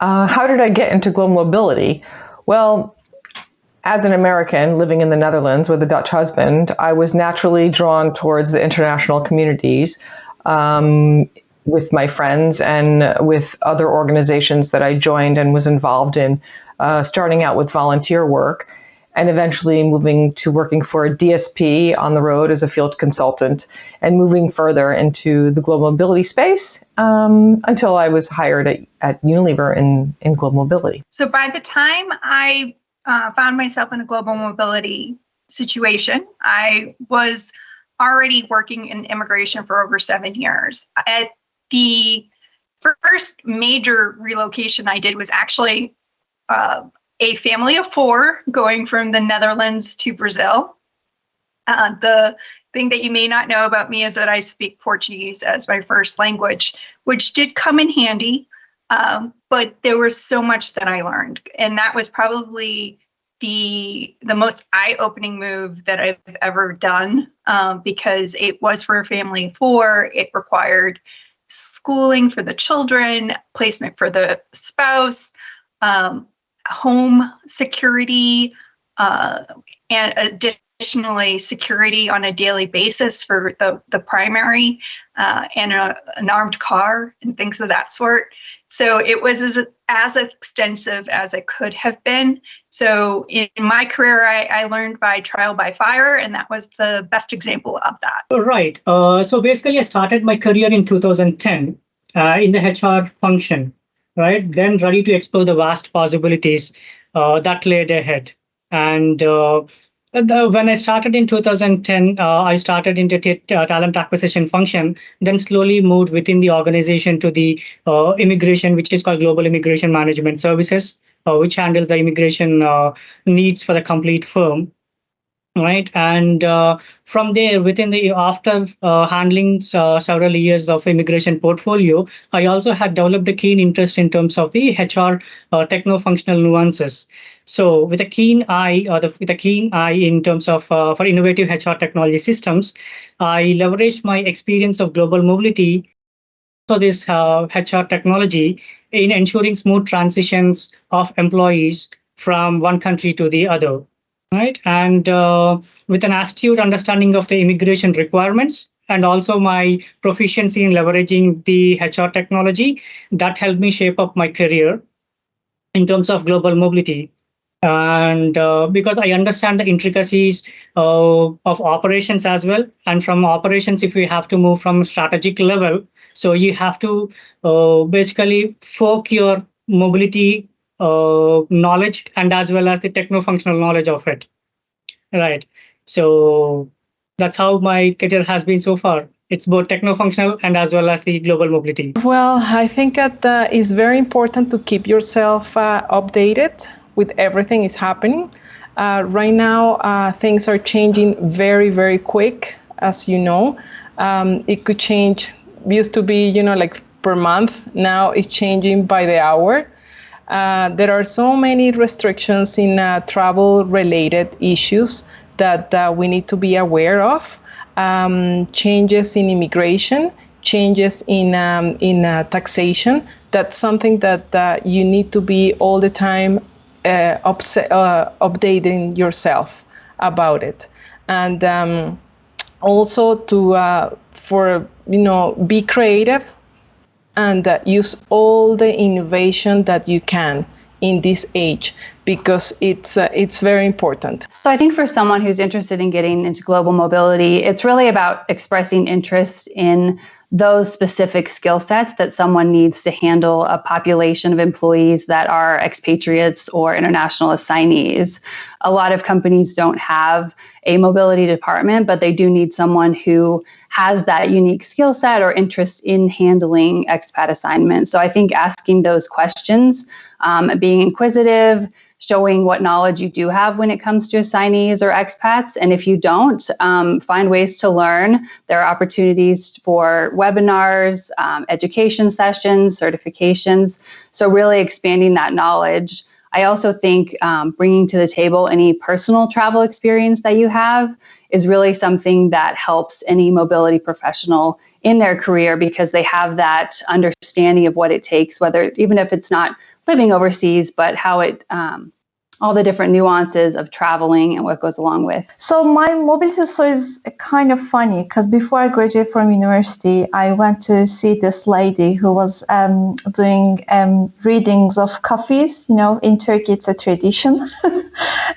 How did I get into global mobility? Well, as an American living in the Netherlands with a Dutch husband, I was naturally drawn towards the international communities with my friends and with other organizations that I joined and was involved in, starting out with volunteer work and eventually moving to working for a DSP on the road as a field consultant and moving further into the global mobility space until I was hired at Unilever in global mobility. So by the time I found myself in a global mobility situation, I was already working in immigration for over 7 years. At the first major relocation I did was actually a family of 4 going from the Netherlands to Brazil. The thing that you may not know about me is that I speak Portuguese as my first language, which did come in handy. But there was so much that I learned. And that was probably the most eye-opening move that I've ever done, because it was for a family of 4. It required schooling for the children, placement for the spouse, home security, and additionally security on a daily basis for the primary, and an armed car and things of that sort. So it was as extensive as it could have been. So in my career, I learned by trial by fire, and that was the best example of that. Right. So basically, I started my career in 2010 in the HR function, right? Then ready to explore the vast possibilities that laid ahead. And when I started in 2010, I started in the talent acquisition function, then slowly moved within the organization to the immigration, which is called Global Immigration Management Services, which handles the immigration needs for the complete firm. Right. And from there, after handling several years of immigration portfolio, I also had developed a keen interest in terms of the HR techno-functional nuances. So with a keen eye, in terms of for innovative HR technology systems, I leveraged my experience of global mobility. So this HR technology in ensuring smooth transitions of employees from one country to the other. Right. And with an astute understanding of the immigration requirements and also my proficiency in leveraging the HR technology, that helped me shape up my career in terms of global mobility. And because I understand the intricacies of operations as well. And from operations, if we have to move from strategic level, so you have to basically fork your mobility knowledge and as well as the techno-functional knowledge of it. Right. So that's how my career has been so far. It's both techno-functional and as well as the global mobility. Well, I think that it's very important to keep yourself updated with everything is happening. Right now, things are changing very, very quick, as you know. It could change, used to be, like per month. Now it's changing by the hour. There are so many restrictions in travel-related issues that we need to be aware of. Changes in immigration, changes in taxation. That's something that you need to be all the time updating yourself about it, and also to be creative and use all the innovation that you can in this age, because it's very important. So I think for someone who's interested in getting into global mobility, it's really about expressing interest in those specific skill sets that someone needs to handle a population of employees that are expatriates or international assignees. A lot of companies don't have a mobility department, but they do need someone who has that unique skill set or interest in handling expat assignments. So I think asking those questions, being inquisitive, showing what knowledge you do have when it comes to assignees or expats. And if you don't, find ways to learn. There are opportunities for webinars, education sessions, certifications. So really expanding that knowledge. I also think bringing to the table any personal travel experience that you have is really something that helps any mobility professional in their career because they have that understanding of what it takes, whether even if it's not living overseas, but how it all the different nuances of traveling and what goes along with. So my mobility story is kind of funny because before I graduated from university, I went to see this lady who was doing readings of coffees. In Turkey, it's a tradition.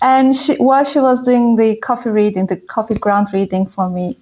And while she was doing the coffee ground reading for me,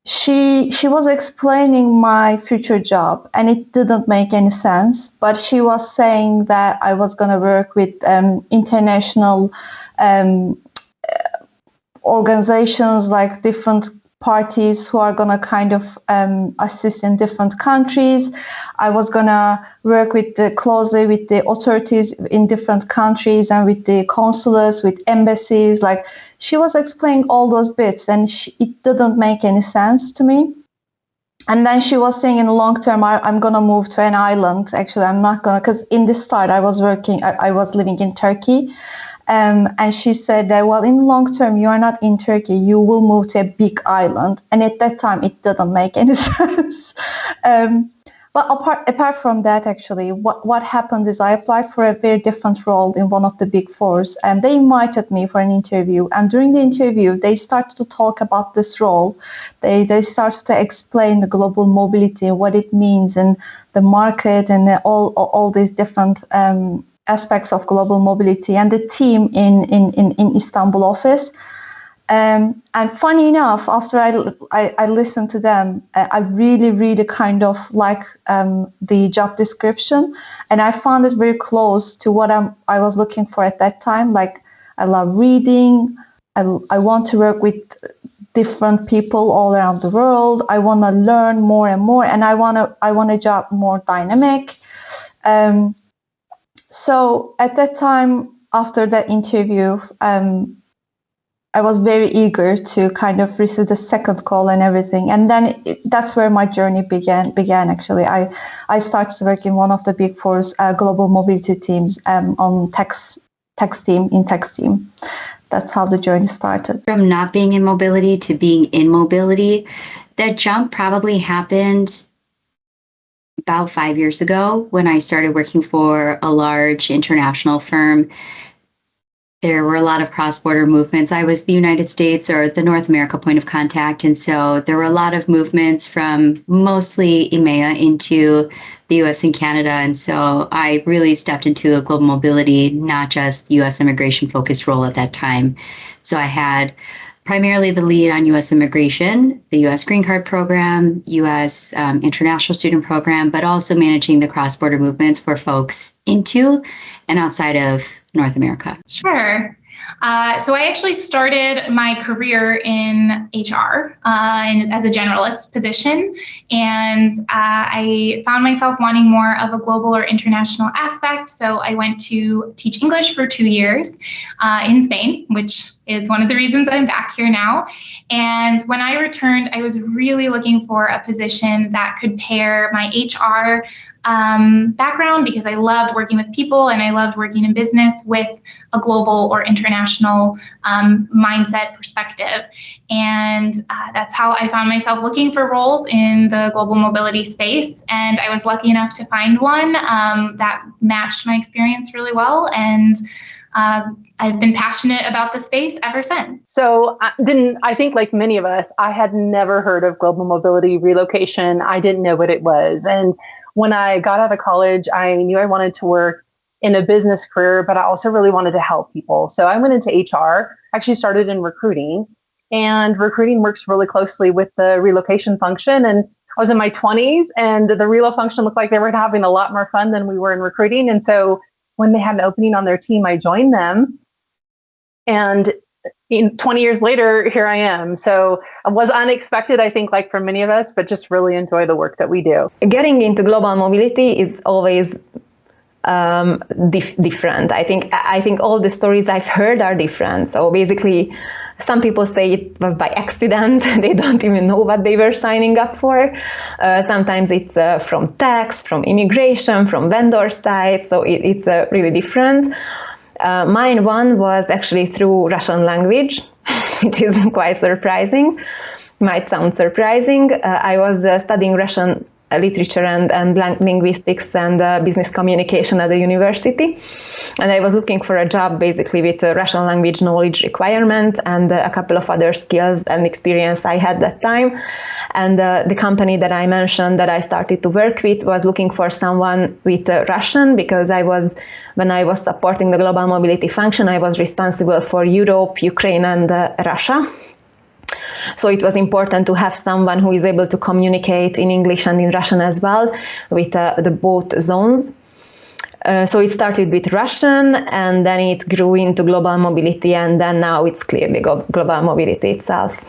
she was explaining my future job, and it didn't make any sense. But she was saying that I was going to work with international organizations, like different parties who are going to kind of assist in different countries. I was going to work closely with the authorities in different countries and with the consulates, with embassies. Like, she was explaining all those bits, and it didn't make any sense to me. And then she was saying in the long term, I'm going to move to an island. Actually, I'm not going to, because in the start I was living in Turkey. And she said that, well, in the long term, you are not in Turkey, you will move to a big island. And at that time, it didn't make any sense. But apart from that, actually, what happened is I applied for a very different role in one of the big fours, and they invited me for an interview. And during the interview, they started to talk about this role. They started to explain the global mobility, what it means, and the market, and all these different aspects of global mobility, and the team in Istanbul office. And funny enough, after I listened to them, I really kind of like the job description, and I found it very close to what I was looking for at that time. Like, I love reading. I want to work with different people all around the world. I want to learn more and more, and I want a job more dynamic. So at that time, after that interview, I was very eager to kind of receive the second call and everything. And then that's where my journey began actually. I started to work in one of the Big Four's global mobility teams on tax team. That's how the journey started. From not being in mobility to being in mobility, that jump probably happened about 5 years ago when I started working for a large international firm. There were a lot of cross-border movements. I was the United States or the North America point of contact. And so there were a lot of movements from mostly EMEA into the US and Canada. And so I really stepped into a global mobility, not just US immigration focused role at that time. So I had primarily the lead on US immigration, the US Green Card program, US international student program, but also managing the cross-border movements for folks into and outside of North America. Sure. So I actually started my career in HR as a generalist position, and I found myself wanting more of a global or international aspect. So I went to teach English for 2 years in Spain, which is one of the reasons I'm back here now. And when I returned, I was really looking for a position that could pair my HR background, because I loved working with people and I loved working in business, with a global or international mindset perspective. And that's how I found myself looking for roles in the global mobility space. And I was lucky enough to find one that matched my experience really well. And I've been passionate about the space ever since. So I think like many of us, I had never heard of global mobility relocation. I didn't know what it was. And when I got out of college, I knew I wanted to work in a business career, but I also really wanted to help people. So I went into HR, actually started in recruiting, and recruiting works really closely with the relocation function. And I was in my 20s, and the relo function looked like they were having a lot more fun than we were in recruiting. And so when they had an opening on their team, I joined them. And 20 years later, here I am. So it was unexpected, I think, like for many of us, but just really enjoy the work that we do. Getting into global mobility is always different. I think all the stories I've heard are different. So basically, some people say it was by accident. They don't even know what they were signing up for. Sometimes it's from tax, from immigration, from vendor side. So it's really different. Mine one was actually through Russian language, which is quite surprising. might sound surprising. I was studying Russian literature and linguistics and business communication at the university. And I was looking for a job basically with a Russian language knowledge requirement and a couple of other skills and experience I had that time. And the company that I mentioned that I started to work with was looking for someone with Russian, because when I was supporting the global mobility function, I was responsible for Europe, Ukraine, and Russia. So it was important to have someone who is able to communicate in English and in Russian as well with the both zones. So it started with Russian, and then it grew into global mobility, and then now it's clearly global mobility itself.